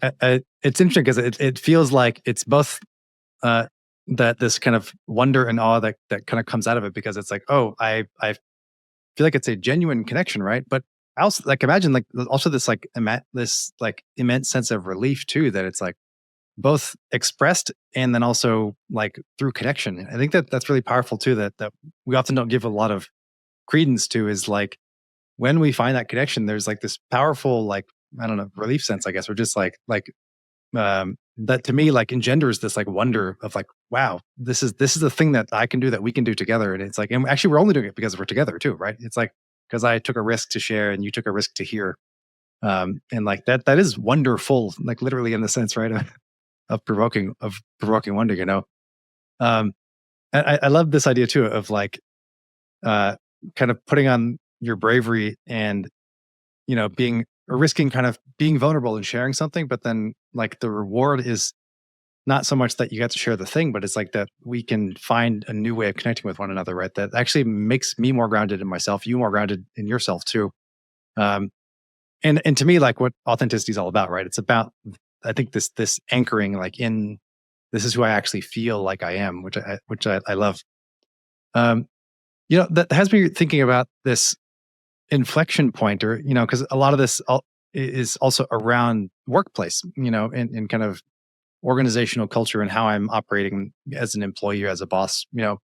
[SPEAKER 2] it's interesting because it feels like it's both uh, that this kind of wonder and awe that kind of comes out of it because it's like, oh, I feel like it's a genuine connection, right? But I also like imagine like also this like this like immense sense of relief too that it's like both expressed and then also like through connection. I think that that's really powerful too. That we often don't give a lot of credence to is like when we find that connection, there's like this powerful like I don't know relief sense, I guess, or just that to me like engenders this like wonder of like wow this is the thing that I can do that we can do together and it's like and actually we're only doing it because we're together too, right? It's like because I took a risk to share and you took a risk to hear, and like that is wonderful, like literally in the sense, right? Of provoking wonder, um I love this idea too of like uh kind of putting on your bravery and being or risking kind of being vulnerable and sharing something, but then like the reward is not so much that you get to share the thing, but it's like that we can find a new way of connecting with one another, right? That actually makes me more grounded in myself, you more grounded in yourself too. Um, and to me, like what authenticity is all about, right? It's about I think this anchoring, like in this is who I actually feel like I am, which I love. Um, that has me thinking about this inflection point, or because a lot of this is also around workplace, and kind of organizational culture and how I'm operating as an employee or as a boss, And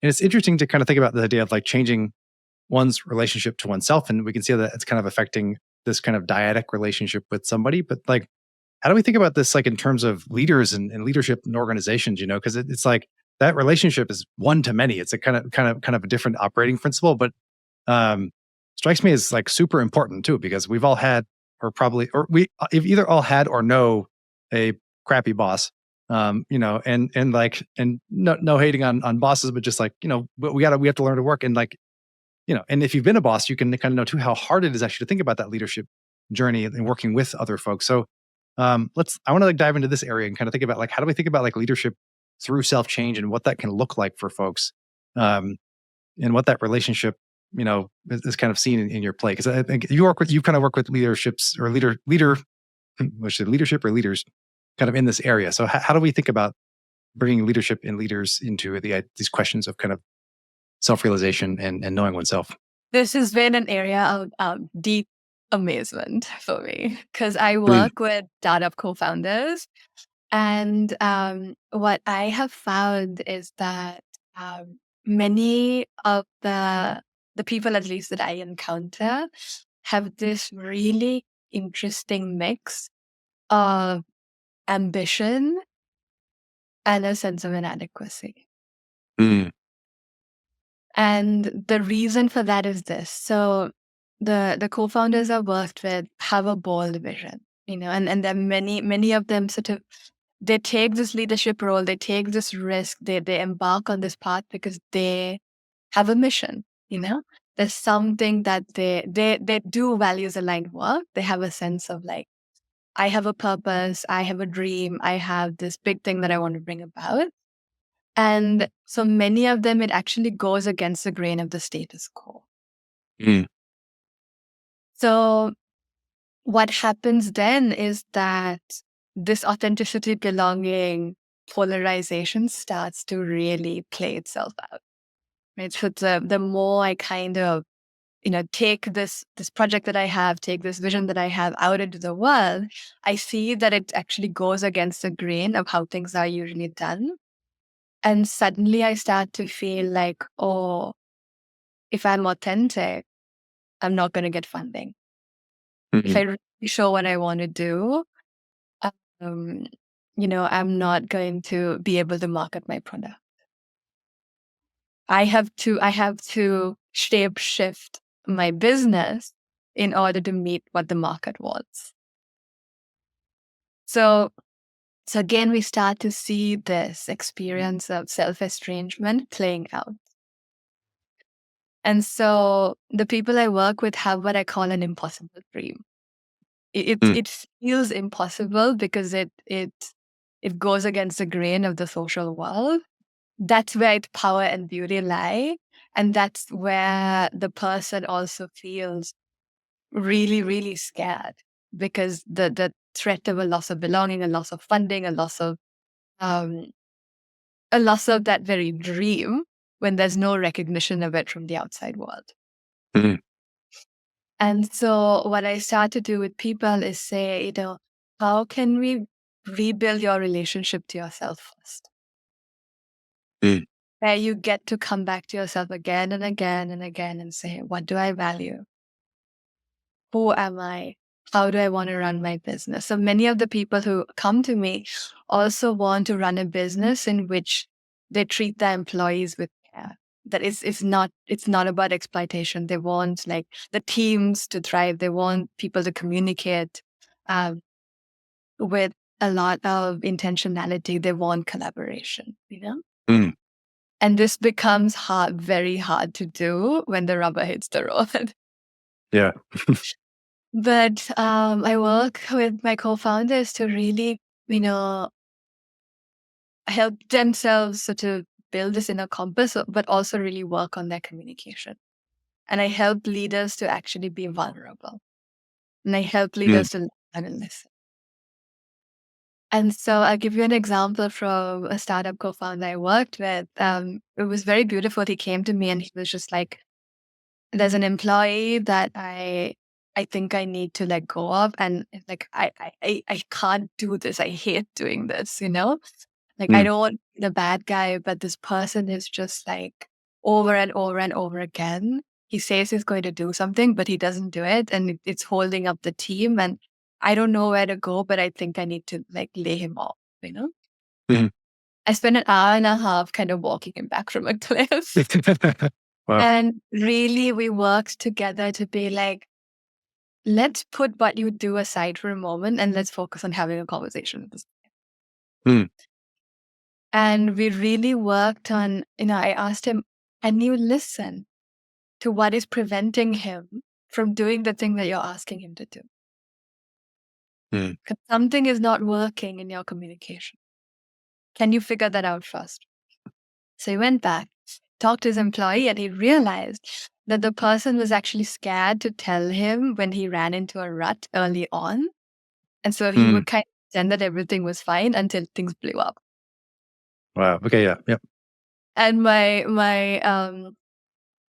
[SPEAKER 2] it's interesting to kind of think about the idea of like changing one's relationship to oneself. And we can see that it's kind of affecting this kind of dyadic relationship with somebody. But like, how do we think about this like in terms of leaders and leadership in organizations, Because it's like that relationship is one to many. It's a kind of a different operating principle, but um strikes me as like super important too, because we've all had or we have either all had or know a crappy boss, and like and no hating on bosses, but just like but we have to learn to work and like and if you've been a boss you can kind of know too how hard it is actually to think about that leadership journey and working with other folks. So I want to like dive into this area and kind of think about like how do we think about like leadership through self change and what that can look like for folks, um and what that relationship is kind of seen in your play, because I think you kind of work with leaderships or leader which is leadership or leaders kind of in this area. So how do we think about bringing leadership and leaders into these questions of kind of self-realization and knowing oneself?
[SPEAKER 1] This has been an area of deep amazement for me because I
[SPEAKER 2] Mm.
[SPEAKER 1] work with startup co-founders. And what I have found is that many of the people, at least that I encounter, have this really interesting mix of ambition and a sense of inadequacy.
[SPEAKER 2] Mm.
[SPEAKER 1] And the reason for that is this. So the co-founders I worked with have a bold vision, and there are many of them sort of, they take this leadership role, they take this risk, they embark on this path because they have a mission, There's something that they do values aligned work. They have a sense of like, I have a purpose, I have a dream, I have this big thing that I want to bring about. And so many of them, it actually goes against the grain of the status quo.
[SPEAKER 2] Mm.
[SPEAKER 1] So what happens then is that this authenticity, belonging, polarization starts to really play itself out. Right. So the more I kind of, take this project that I have, take this vision that I have out into the world, I see that it actually goes against the grain of how things are usually done. And suddenly I start to feel like, oh, if I'm authentic, I'm not going to get funding. If I really show what I want to do, um, I'm not going to be able to market my product. I have to shape shift my business in order to meet what the market wants. So again, we start to see this experience of self-estrangement playing out. And so the people I work with have what I call an impossible dream. It feels impossible because it goes against the grain of the social world. That's where its power and beauty lie. And that's where the person also feels really, really scared because the threat of a loss of belonging, a loss of funding, um, a loss of that very dream when there's no recognition of it from the outside world.
[SPEAKER 2] Mm.
[SPEAKER 1] And so what I start to do with people is say, how can we rebuild your relationship to yourself first?
[SPEAKER 2] Mm.
[SPEAKER 1] Where you get to come back to yourself again and again and again and say, what do I value? Who am I? How do I want to run my business? So many of the people who come to me also want to run a business in which they treat their employees with care. That it's not about exploitation. They want like the teams to thrive. They want people to communicate um, with a lot of intentionality. They want collaboration,
[SPEAKER 2] Mm.
[SPEAKER 1] And this becomes very hard to do when the rubber hits the road.
[SPEAKER 2] Yeah.
[SPEAKER 1] But I work with my co-founders to really, help themselves sort of build this inner compass, but also really work on their communication. And I help leaders to actually be vulnerable. And I help leaders to learn and listen. And so I'll give you an example from a startup co-founder I worked with. It was very beautiful. He came to me and he was just like, there's an employee that I think I need to let go of. And like, I can't do this. I hate doing this, Like, I don't want to be the bad guy, but this person is just like over and over and over again. He says he's going to do something, but he doesn't do it. And it's holding up the team. And I don't know where to go, but I think I need to like lay him off.
[SPEAKER 2] Mhm.
[SPEAKER 1] I spent an hour and a half kind of walking him back from a cliff.
[SPEAKER 2] Wow.
[SPEAKER 1] And really, we worked together to be like, let's put what you do aside for a moment and let's focus on having a conversation with this.
[SPEAKER 2] Mm.
[SPEAKER 1] And we really worked on, I asked him, can you listen to what is preventing him from doing the thing that you're asking him to do?
[SPEAKER 2] Mm.
[SPEAKER 1] Because something is not working in your communication. Can you figure that out first? So he went back, talked to his employee, and he realized that the person was actually scared to tell him when he ran into a rut early on. And so he would kind of pretend that everything was fine until things blew up.
[SPEAKER 2] Wow. Okay. Yeah. Yep.
[SPEAKER 1] And my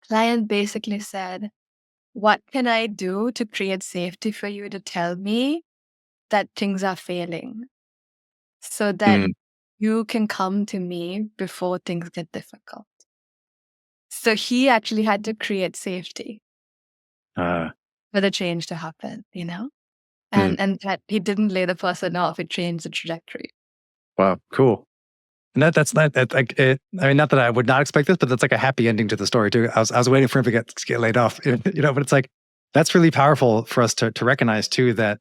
[SPEAKER 1] client basically said, what can I do to create safety for you to tell me that things are failing so that
[SPEAKER 2] Mm.
[SPEAKER 1] you can come to me before things get difficult? So he actually had to create safety
[SPEAKER 2] Uh,
[SPEAKER 1] for the change to happen,
[SPEAKER 2] mm.
[SPEAKER 1] And that he didn't lay the person off, it changed the trajectory.
[SPEAKER 2] Wow. Cool. And that's not that like it, I mean, not that I would not expect this, but that's like a happy ending to the story too. I was waiting for him to get laid off, but it's like that's really powerful for us to recognize too, that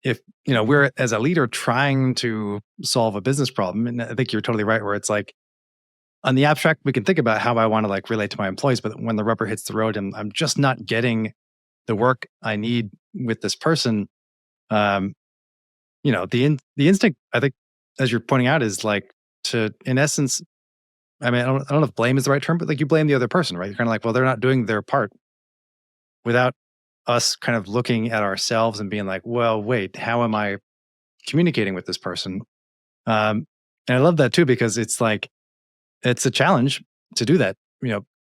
[SPEAKER 2] if we're as a leader trying to solve a business problem, and I think you're totally right, where it's like on the abstract we can think about how I want to like relate to my employees, but when the rubber hits the road and I'm just not getting the work I need with this person, um, the instinct, I think, as you're pointing out, is like to, in essence, I mean, I don't know if blame is the right term, but like you blame the other person, right? You're kind of like, well, they're not doing their part, without us kind of looking at ourselves and being like, well, wait, how am I communicating with this person? And I love that too, because it's like, it's a challenge to do that.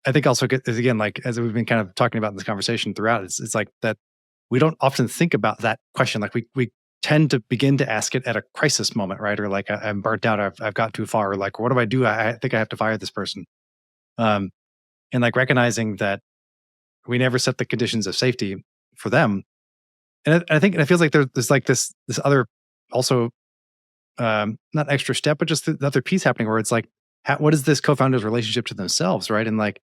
[SPEAKER 2] I think also again, like as we've been kind of talking about in this conversation throughout, it's like that we don't often think about that question. Like we tend to begin to ask it at a crisis moment, right? Or like I'm burnt out, I've got too far, or like what do I do? I think I have to fire this person. Um, and like recognizing that we never set the conditions of safety for them. And I think, and it feels like there's like this other also, not extra step, but just the other piece happening where it's like, what is this co-founder's relationship to themselves, right? And like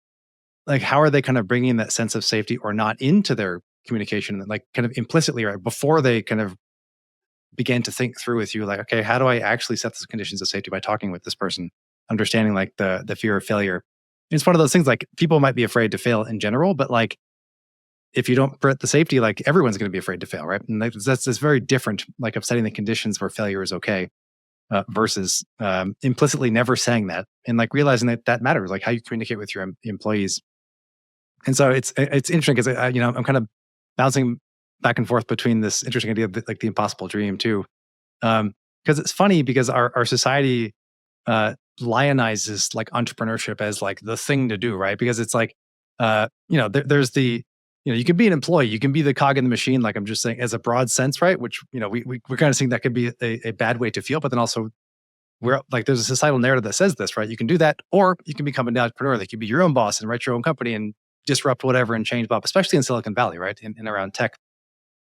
[SPEAKER 2] how are they kind of bringing that sense of safety or not into their communication, and like kind of implicitly, right, before they kind of begin to think through with you, like, okay, how do I actually set the conditions of safety by talking with this person, understanding like the fear of failure. It's one of those things, like people might be afraid to fail in general, but like if you don't put the safety, like everyone's going to be afraid to fail, right? And that's very different, like of setting the conditions where failure is okay, versus implicitly never saying that, and like realizing that that matters, like how you communicate with your employees. And so it's interesting because I'm kind of bouncing back and forth between this interesting idea of like the impossible dream too, because it's funny because our society lionizes like entrepreneurship as like the thing to do, right? Because it's like there's the you can be an employee, you can be the cog in the machine, like I'm just saying as a broad sense, right? Which we're kind of seeing that could be a bad way to feel, but then also we're like there's a societal narrative that says this, right? You can do that, or you can become an entrepreneur. Like you be your own boss and write your own company and disrupt whatever and change Bob, especially in Silicon Valley, right? And around tech.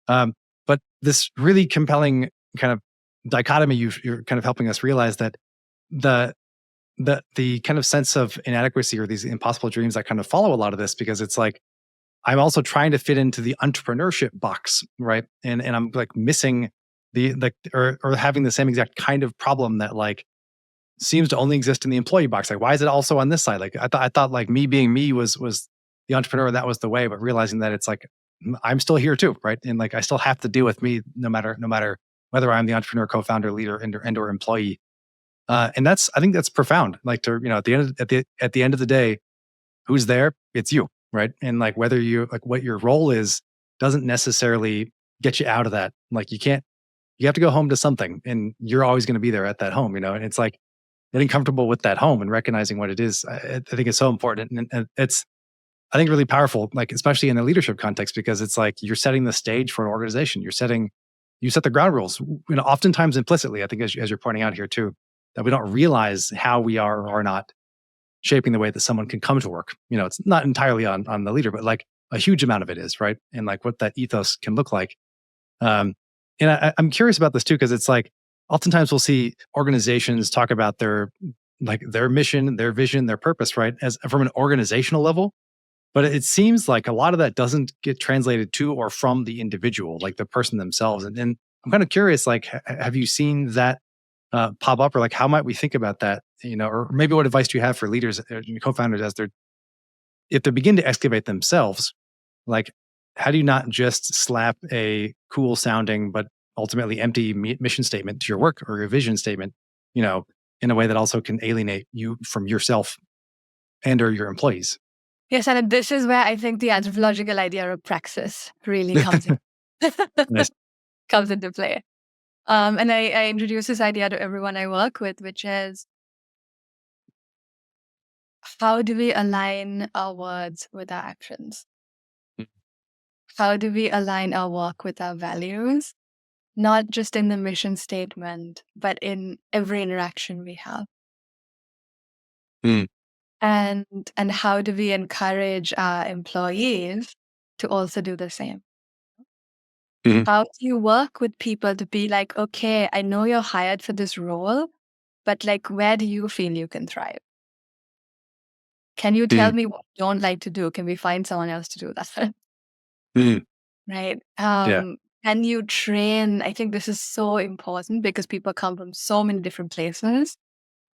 [SPEAKER 2] But this really compelling kind of dichotomy, you're kind of helping us realize that the the kind of sense of inadequacy or these impossible dreams that kind of follow a lot of this, because it's like I'm also trying to fit into the entrepreneurship box, right? And I'm like missing the like or having the same exact kind of problem that like seems to only exist in the employee box. Like, why is it also on this side? Like, I thought like me being me was the entrepreneur. That was the way, but realizing that it's like I'm still here too, right? And like I still have to deal with me no matter whether I'm the entrepreneur, co-founder, leader, and or employee. And I think that's profound. Like to at the end of the day, who's there? It's you, right? And like whether you like what your role is doesn't necessarily get you out of that. Like you have to go home to something, and you're always going to be there at that home, And it's like getting comfortable with that home and recognizing what it is. I think it's so important, and it's I think really powerful, like especially in the leadership context, because it's like you're setting the stage for an organization. You set the ground rules. Oftentimes implicitly. I think as you're pointing out here too, that we don't realize how we are or are not shaping the way that someone can come to work. It's not entirely on the leader, but like a huge amount of it is, right, and like what that ethos can look like. Um, and I'm curious about this too, because it's like oftentimes we'll see organizations talk about their mission, their vision, their purpose, right, as from an organizational level. But it seems like a lot of that doesn't get translated to or from the individual, like the person themselves. And I'm kind of curious, like, have you seen that pop up, or like how might we think about that? Or maybe what advice do you have for leaders and co-founders as if they begin to excavate themselves, like how do you not just slap a cool sounding but ultimately empty mission statement to your work or your vision statement, you know, in a way that also can alienate you from yourself and or your employees?
[SPEAKER 1] Yes, and this is where I think the anthropological idea of praxis really comes in.
[SPEAKER 2] Nice.
[SPEAKER 1] Comes into play. And I introduce this idea to everyone I work with, which is how do we align our words with our actions? How do we align our work with our values? Not just in the mission statement, but in every interaction we have.
[SPEAKER 2] Mm,
[SPEAKER 1] And how do we encourage our employees to also do the same?
[SPEAKER 2] mhm,
[SPEAKER 1] How do you work with people to be like, okay, I know you're hired for this role, but like, where do you feel you can thrive? Can you tell me what you don't like to do? Can we find someone else to do that? Right.
[SPEAKER 2] Yeah.
[SPEAKER 1] Can you train? I think this is so important because people come from so many different places.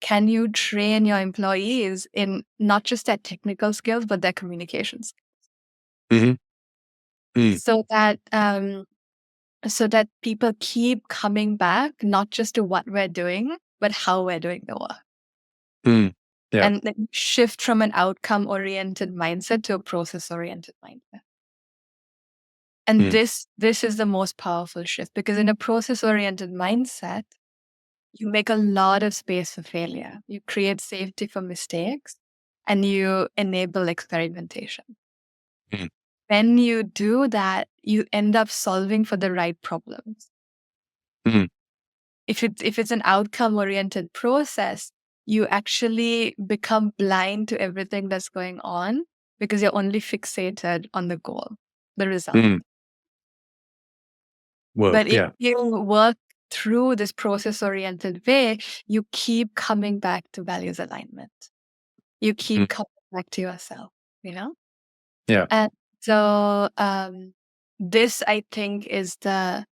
[SPEAKER 1] Can you train your employees in not just their technical skills, but their communications? So that people keep coming back, not just to what we're doing, but how we're doing the work.
[SPEAKER 2] Yeah.
[SPEAKER 1] And then shift from an outcome-oriented mindset to a process-oriented mindset. And this is the most powerful shift, because in a process-oriented mindset, you make a lot of space for failure. You create safety for mistakes, and you enable experimentation. When you do that, you end up solving for the right problems. If it's an outcome-oriented process, you actually become blind to everything that's going on because you're only fixated on the goal, the result.
[SPEAKER 2] Whoa.
[SPEAKER 1] But if
[SPEAKER 2] Yeah.
[SPEAKER 1] you work through this process-oriented way, you keep coming back to values alignment. You keep coming back to yourself, you know?
[SPEAKER 2] Yeah.
[SPEAKER 1] And so this, I think, is the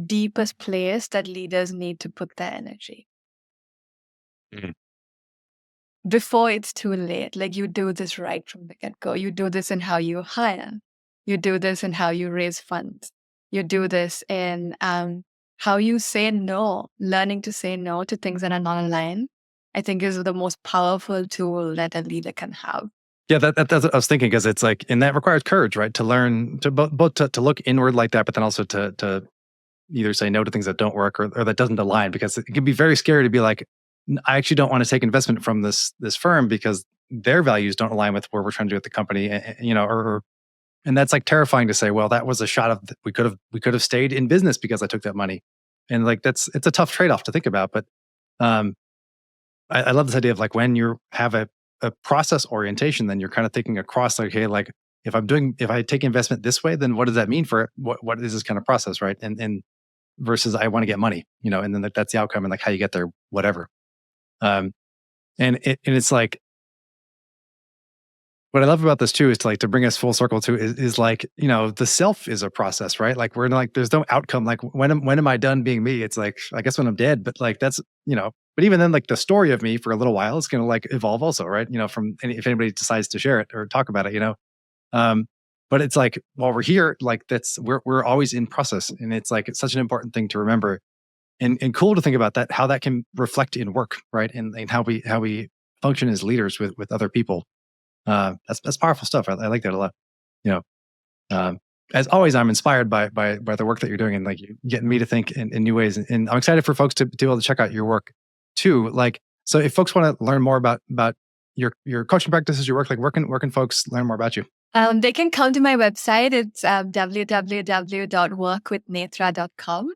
[SPEAKER 1] deepest place that leaders need to put their energy. Before it's too late. Like, you do this right from the get-go. You do this in how you hire. You do this in how you raise funds. You do this in how you say no. Learning to say no to things that are not aligned, I think, is the most powerful tool that a leader can have.
[SPEAKER 2] Yeah, that's what I was thinking, because it's like, and that requires courage, right? To learn to both to look inward like that, but then also to either say no to things that don't work, or that doesn't align, because it can be very scary to be like, I actually don't want to take investment from this firm because their values don't align with where we're trying to do at the company, and that's like terrifying to say. Well, that was a shot of, we could have stayed in business because I took that money, and like it's a tough trade off to think about. But I love this idea of like, when you have a process orientation, then you're kind of thinking across, like, hey, like if I take investment this way, then what does that mean for what is this kind of process, right? And versus I want to get money, and then that's the outcome, and like how you get there, whatever. And it's like, what I love about this too is to bring us full circle to is like, the self is a process, right? Like, we're like, there's no outcome. Like, when am I done being me? It's like, I guess when I'm dead, but like, that's, but even then, like, the story of me for a little while is going to like evolve also, right? From if anybody decides to share it or talk about it, but it's like, while we're here, like, we're always in process. And it's like, it's such an important thing to remember, and cool to think about that, how that can reflect in work, right? And how we function as leaders with other people. That's powerful stuff. I like that a lot. You know, as always, I'm inspired by the work that you're doing, and like, you getting me to think in new ways. And I'm excited for folks to be able to check out your work too. Like, so if folks want to learn more about your coaching practices, your work, like, where can folks learn more about you?
[SPEAKER 1] They can come to my website. It's www.workwithnethra.com.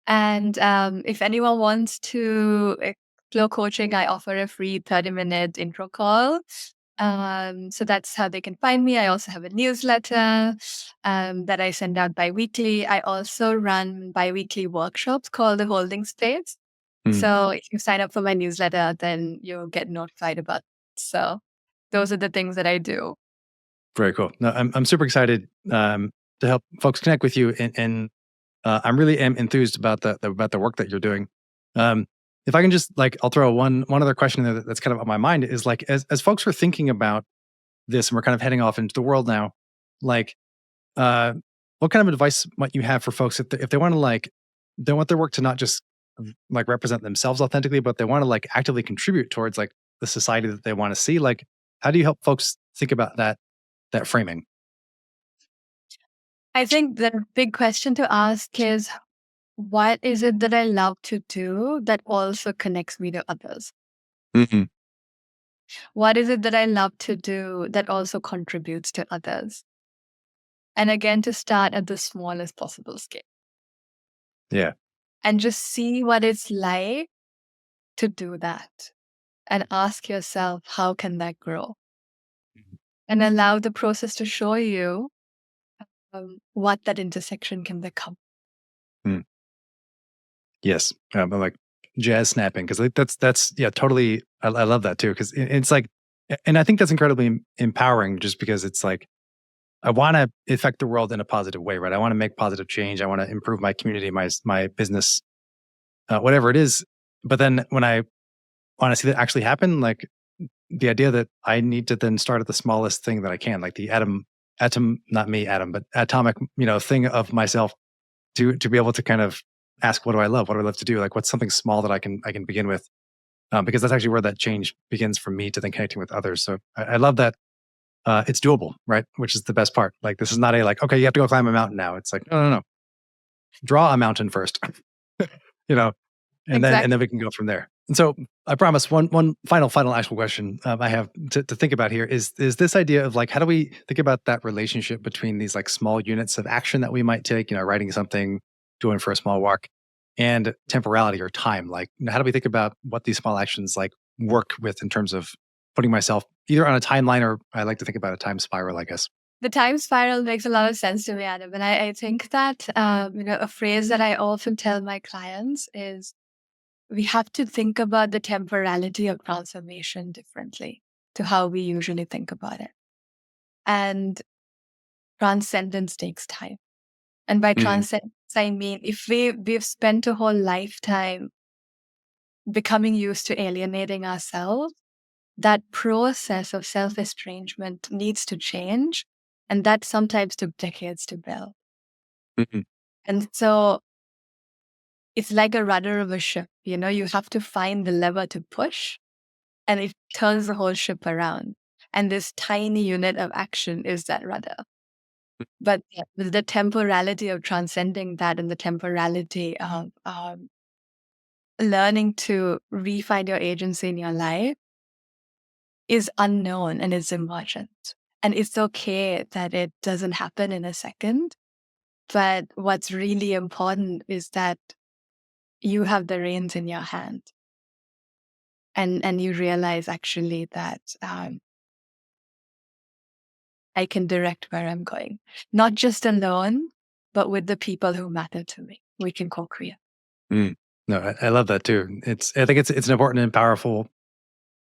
[SPEAKER 1] And if anyone wants to explore coaching, I offer a free 30-minute intro call. So that's how they can find me. I also have a newsletter that I send out bi-weekly. I also run bi-weekly workshops called the Holding Space. So if you sign up for my newsletter, then you'll get notified about it. So those are the things that I do.
[SPEAKER 2] Very cool. No, I'm super excited to help folks connect with you, and I'm really enthused about the work that you're doing. If I can just, like, I'll throw one other question there that's kind of on my mind, is like, as folks are thinking about this, and we're kind of heading off into the world now, like, what kind of advice might you have for folks if they want to, like, they want their work to not just like represent themselves authentically, but they want to like actively contribute towards like the society that they want to see? Like, how do you help folks think about that framing?
[SPEAKER 1] I think the big question to ask is, what is it that I love to do that also connects me to others? What is it that I love to do that also contributes to others? And again, to start at the smallest possible scale.
[SPEAKER 2] Yeah.
[SPEAKER 1] And just see what it's like to do that. And ask yourself, how can that grow? And allow the process to show you what that intersection can become.
[SPEAKER 2] Yes. I'm like jazz snapping, because that's yeah, totally. I love that too, because it's like, And I think that's incredibly empowering just because it's like, I want to affect the world in a positive way, right? I want to make positive change. I want to improve my community, my business, whatever it is. But then when I want to see that actually happen, like the idea that I need to then start at the smallest thing that I can, like the atom, not me, atom, but atomic, thing of myself to be able to kind of ask, what do I love? What do I love to do? Like, what's something small that I can begin with? Because that's actually where that change begins for me to then connecting with others. So I love that it's doable, right? Which is the best part. Like, this is not a like, okay, you have to go climb a mountain now. It's like, no, no, no. Draw a mountain first, you know, and then
[SPEAKER 1] Exactly.
[SPEAKER 2] we can go from there. And so I promise one final actual question I have to think about here is this idea of like, how do we think about that relationship between these like small units of action that we might take, writing something, doing for a small walk, and temporality or time? Like, how do we think about what these small actions like work with in terms of putting myself either on a timeline, or I like to think about a time spiral, I guess.
[SPEAKER 1] The time spiral makes a lot of sense to me, Adam. And I think that, a phrase that I often tell my clients is we have to think about the temporality of transformation differently to how we usually think about it. And transcendence takes time. And by
[SPEAKER 2] Mm,
[SPEAKER 1] transcendence, I mean, if we've spent a whole lifetime becoming used to alienating ourselves, that process of self estrangement needs to change. And that sometimes took decades to build.
[SPEAKER 2] mhm,
[SPEAKER 1] And so it's like a rudder of a ship. You have to find the lever to push, and it turns the whole ship around. And this tiny unit of action is that rudder. But the temporality of transcending that and the temporality of learning to refine your agency in your life is unknown and it's emergent. And it's okay that it doesn't happen in a second. But what's really important is that you have the reins in your hand, and you realize actually that I can direct where I'm going, not just alone, but with the people who matter to me. We can co-create.
[SPEAKER 2] mm. No, I love that too. I think it's an important and powerful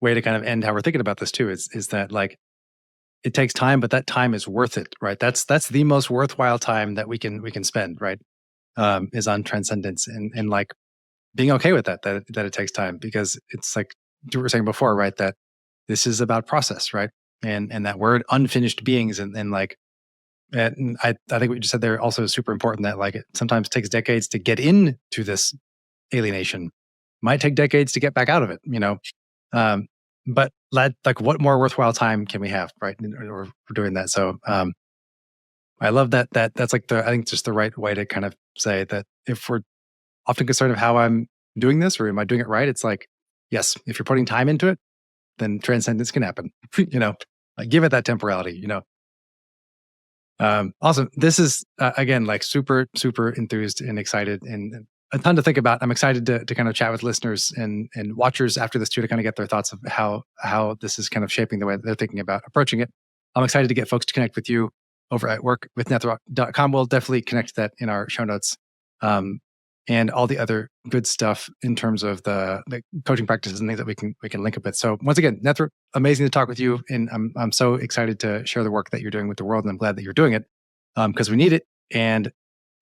[SPEAKER 2] way to kind of end how we're thinking about this too. Is that like, it takes time, but that time is worth it, right? That's the most worthwhile time that we can spend, right? Is on transcendence and like being okay with that it takes time, because it's like you were saying before, right? That this is about process, right? And that word unfinished beings and like, and I think what you just said there also is super important, that like it sometimes takes decades to get into this alienation, might take decades to get back out of it, um, but like what more worthwhile time can we have, right? Or for doing that. So I love that's like I think just the right way to kind of say that if we're often concerned of how I'm doing this or am I doing it right, it's like, yes, if you're putting time into it, then transcendence can happen. Like give it that temporality. Awesome. This is again like super super enthused and excited and a ton to think about. I'm excited to kind of chat with listeners and watchers after this too, to kind of get their thoughts of how this is kind of shaping the way that they're thinking about approaching it. I'm excited to get folks to connect with you over at workwithnethra.com. We'll definitely connect that in our show notes. And all the other good stuff in terms of the coaching practices and things that we can link up with. So once again, Nethra, amazing to talk with you, and I'm so excited to share the work that you're doing with the world, and I'm glad that you're doing it because we need it. And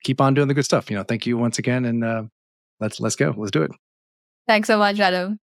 [SPEAKER 2] keep on doing the good stuff. Thank you once again, and let's go. Let's do it.
[SPEAKER 1] Thanks so much, Adam.